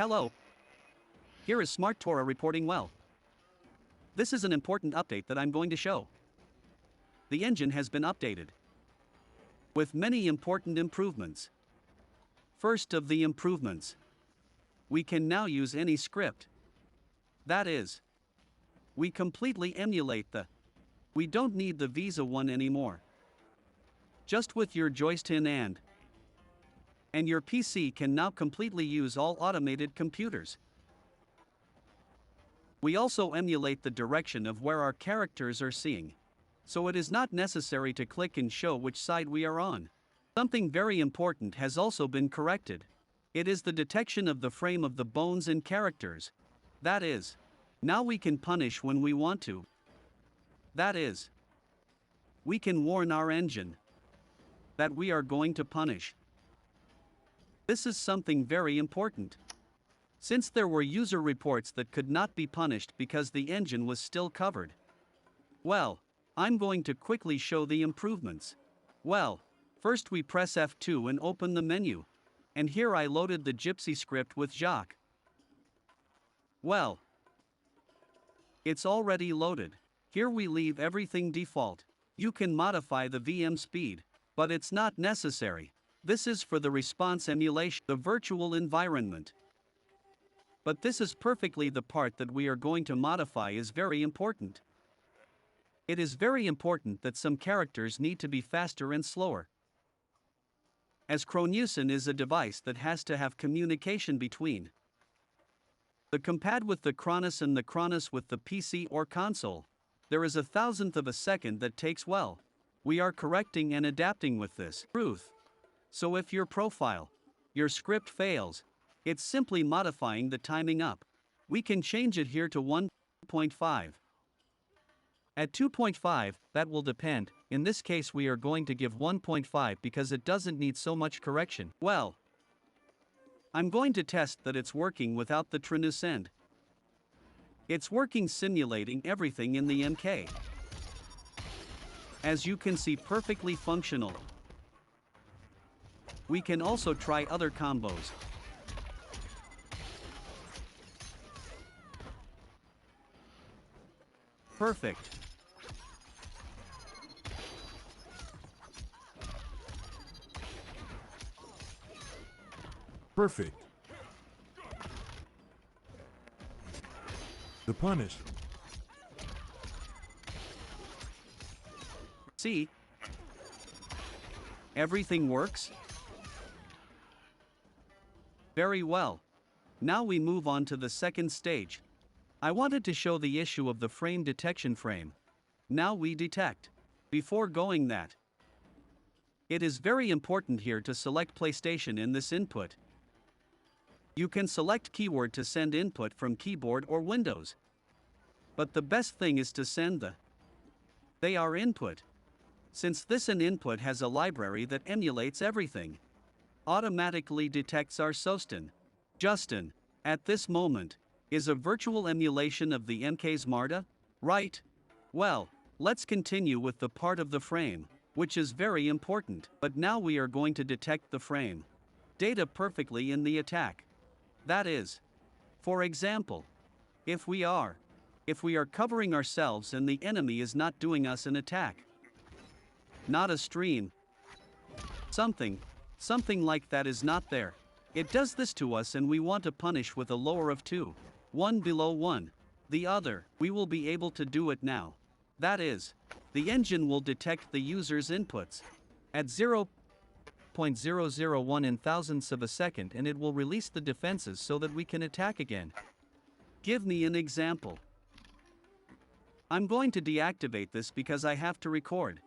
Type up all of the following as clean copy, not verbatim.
Hello. Here is Smarttara reporting well. This is an important update that I'm going to show. The engine has been updated with many important improvements. First of the improvements, we can now use any script. That is, we completely emulate we don't need the Visa one anymore. Just with your joystick and your PC can now completely use all automated computers. We also emulate the direction of where our characters are seeing, so it is not necessary to click and show which side we are on. Something very important has also been corrected. It is the detection of the frame of the bones and characters. That is, now we can punish when we want to. That is, we can warn our engine that we are going to punish. This is something very important, since there were user reports that could not be punished because the engine was still covered. Well, I'm going to quickly show the improvements. Well, first we press F2 and open the menu. And here I loaded the Gypsy script with Jacques. Well, it's already loaded. Here we leave everything default. You can modify the VM speed, but it's not necessary. This is for the response emulation, the virtual environment. But this is perfectly the part that we are going to modify is very important. It is very important that some characters need to be faster and slower. As Cronus Zen is a device that has to have communication between the compad with the Cronus and the Cronus with the PC or console. There is 1/1000th of a second that takes well. We are correcting and adapting with this truth. So if your script fails, it's simply modifying the timing up. We can change it here to 1.5. At 2.5, that will depend. In this case we are going to give 1.5 because it doesn't need so much correction. Well, I'm going to test that it's working without the Cronus Zen. It's working simulating everything in the MK. As you can see, perfectly functional. We can also try other combos. Perfect. Perfect. The punish. See? Everything works? Very well. Now we move on to the second stage. I wanted to show the issue of the frame detection frame. Now we detect. Before going that, it is very important here to select PlayStation in this input. You can select keyword to send input from keyboard or Windows. But the best thing is to send they are input. Since this an input has a library that emulates everything. Automatically detects our Sostin. Justin, at this moment, is a virtual emulation of the MK Smarttara, right? Well, let's continue with the part of the frame, which is very important. But now we are going to detect the frame data perfectly in the attack. That is, for example, if we are covering ourselves and the enemy is not doing us an attack, not a stream, something like that is not there. It does this to us and we want to punish with a lower of 2. One below 1. The other, we will be able to do it now. That is, the engine will detect the user's inputs at 0.001 in thousandths of a second and it will release the defenses so that we can attack again. Give me an example. I'm going to deactivate this because I have to record.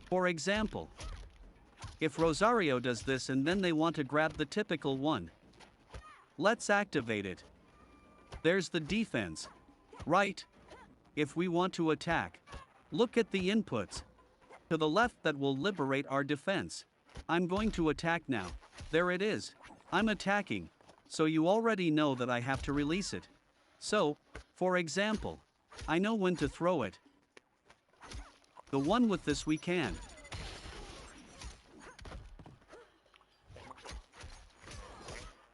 For example, if Rosario does this and then they want to grab the typical one, let's activate it. There's the defense, right? If we want to attack, look at the inputs to the left that will liberate our defense. I'm going to attack now. There it is. I'm attacking. So you already know that I have to release it. So, for example, I know when to throw it. The one with this we can.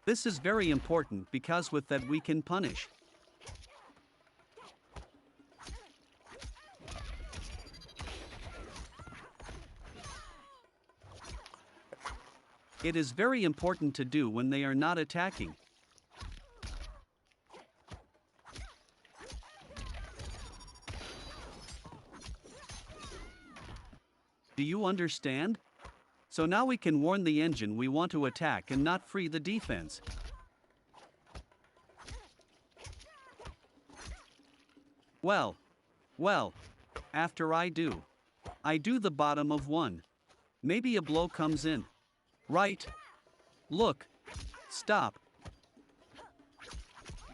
This is very important because with that we can punish. It is very important to do when they are not attacking. Do you understand? So now we can warn the engine we want to attack and not free the defense. Well, after I do the bottom of one. Maybe a blow comes in. Right. Look. Stop.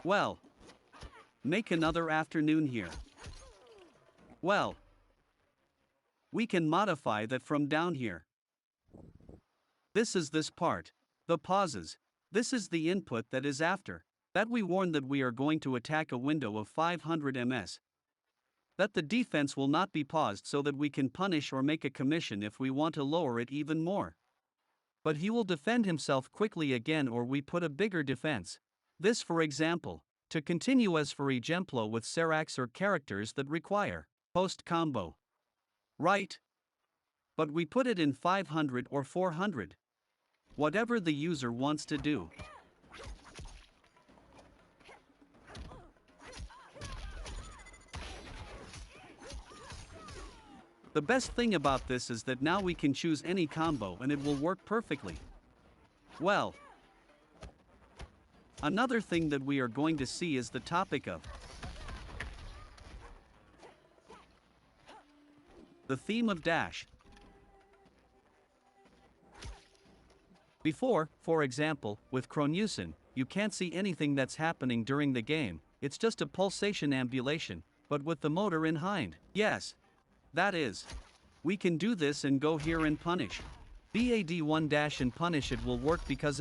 Well. Make another afternoon here. Well. We can modify that from down here. This is this part. The pauses. This is the input that is after. That we warn that we are going to attack a window of 500 ms. That the defense will not be paused so that we can punish or make a commission if we want to lower it even more. But he will defend himself quickly again or we put a bigger defense. This for example, to continue as for exemplo with Seracs or characters that require post combo. Right. But we put it in 500 or 400. Whatever the user wants to do. The best thing about this is that now we can choose any combo and it will work perfectly. Well, another thing that we are going to see is the topic of the theme of dash. Before, for example, with Cronus Zen, you can't see anything that's happening during the game, it's just a pulsation ambulation, but with the motor in hind. Yes. That is. We can do this and go here and punish. BAD1 dash and punish it will work because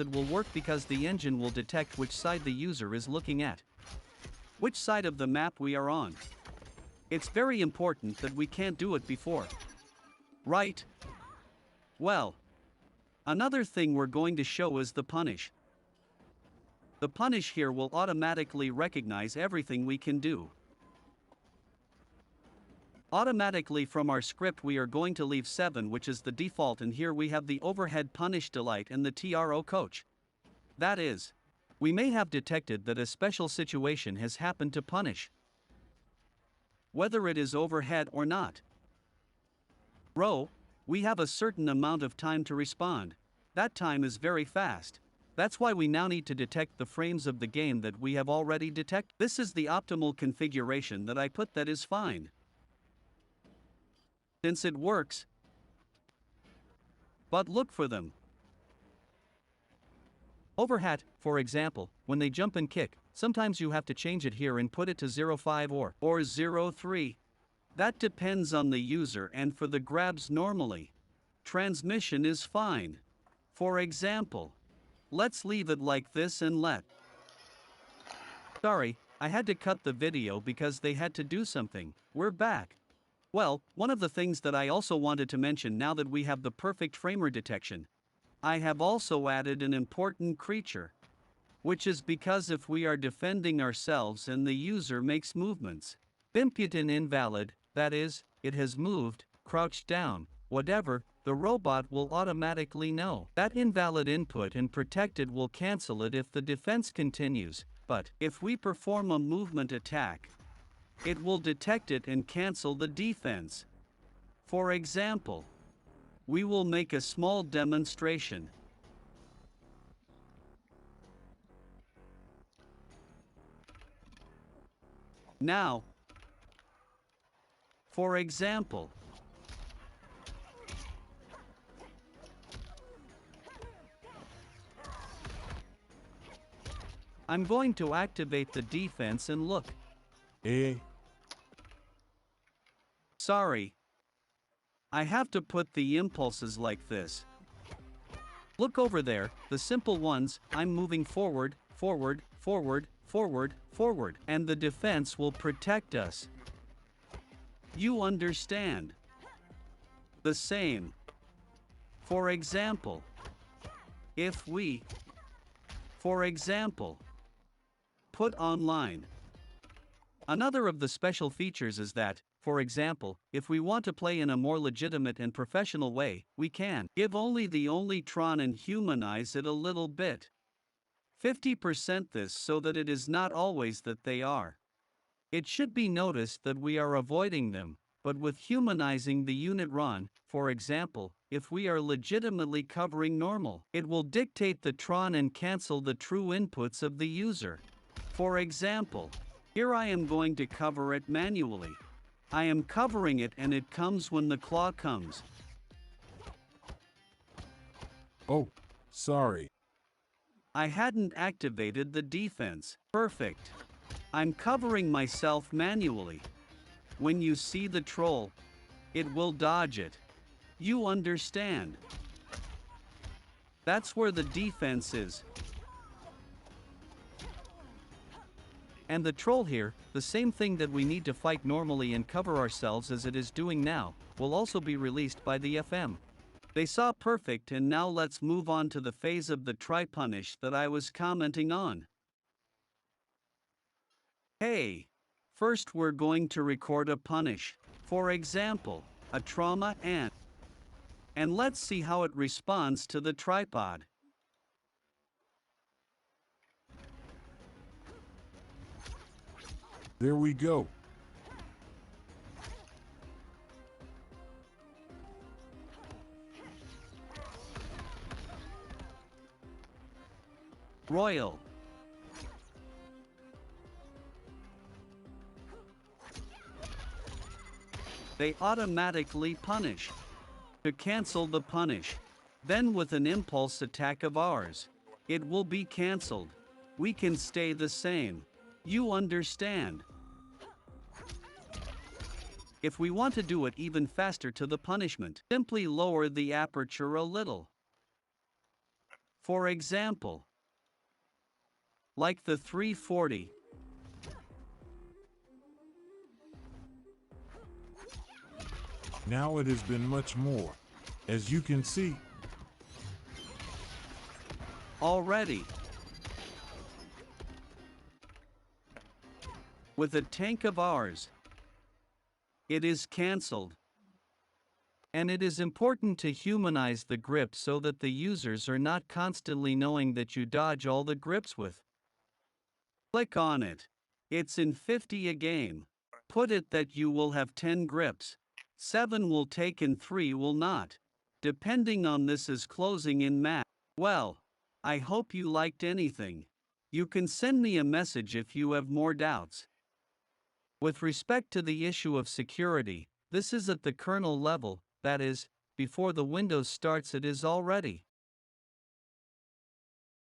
the engine will detect which side the user is looking at. Which side of the map we are on. It's very important that we can't do it before. Right? Well. Another thing we're going to show is the punish. The punish here will automatically recognize everything we can do. Automatically from our script we are going to leave 7 which is the default and here we have the overhead punish delight and the TRO coach. That is. We may have detected that a special situation has happened to punish. Whether it is overhead or not. Row, we have a certain amount of time to respond. That time is very fast. That's why we now need to detect the frames of the game that we have already detected. This is the optimal configuration that I put that is fine. Since it works. But look for them. Overhead, for example, when they jump and kick, sometimes you have to change it here and put it to 0.5 or 0.3. That depends on the user and for the grabs normally. Transmission is fine. For example, let's leave it like this and let. Sorry, I had to cut the video because they had to do something. We're back. Well, one of the things that I also wanted to mention now that we have the perfect framer detection, I have also added an important creature. Which is because if we are defending ourselves and the user makes movements, Bimputin invalid, that is, it has moved, crouched down, whatever, the robot will automatically know. That invalid input and protected will cancel it if the defense continues, but if we perform a movement attack, it will detect it and cancel the defense. For example, we will make a small demonstration. Now, for example, I'm going to activate the defense and look. Sorry. I have to put the impulses like this. Look over there, the simple ones, I'm moving forward, forward, forward, forward, forward, and the defense will protect us. You understand? The same. For example, if we For example, put online. Another of the special features is that, for example, if we want to play in a more legitimate and professional way, we can give only the Tron and humanize it a little bit. 50% this so that it is not always that they are. It should be noticed that we are avoiding them, but with humanizing the unit Ron, for example, if we are legitimately covering normal, it will dictate the Tron and cancel the true inputs of the user. For example, here I am going to cover it manually. I am covering it and it comes when the claw comes. Oh, sorry. I hadn't activated the defense. Perfect. I'm covering myself manually. When you see the troll, it will dodge it. You understand? That's where the defense is. And the troll here, the same thing that we need to fight normally and cover ourselves as it is doing now, will also be released by the FM. They saw perfect, and now let's move on to the phase of the try-punish that I was commenting on. Hey! First we're going to record a punish. For example, a trauma and let's see how it responds to the tripod. There we go. Royal. They automatically punish. To cancel the punish, then with an impulse attack of ours, it will be cancelled. We can stay the same. You understand? If we want to do it even faster to the punishment, simply lower the aperture a little. For example, like the 340. Now it has been much more, as you can see. Already. With a tank of ours, it is cancelled. And it is important to humanize the grip so that the users are not constantly knowing that you dodge all the grips with. Click on it. It's in 50 a game. Put it that you will have 10 grips. 7 will take and 3 will not. Depending on this is closing in math. Well, I hope you liked anything. You can send me a message if you have more doubts. With respect to the issue of security, this is at the kernel level, that is, before the Windows starts it is already.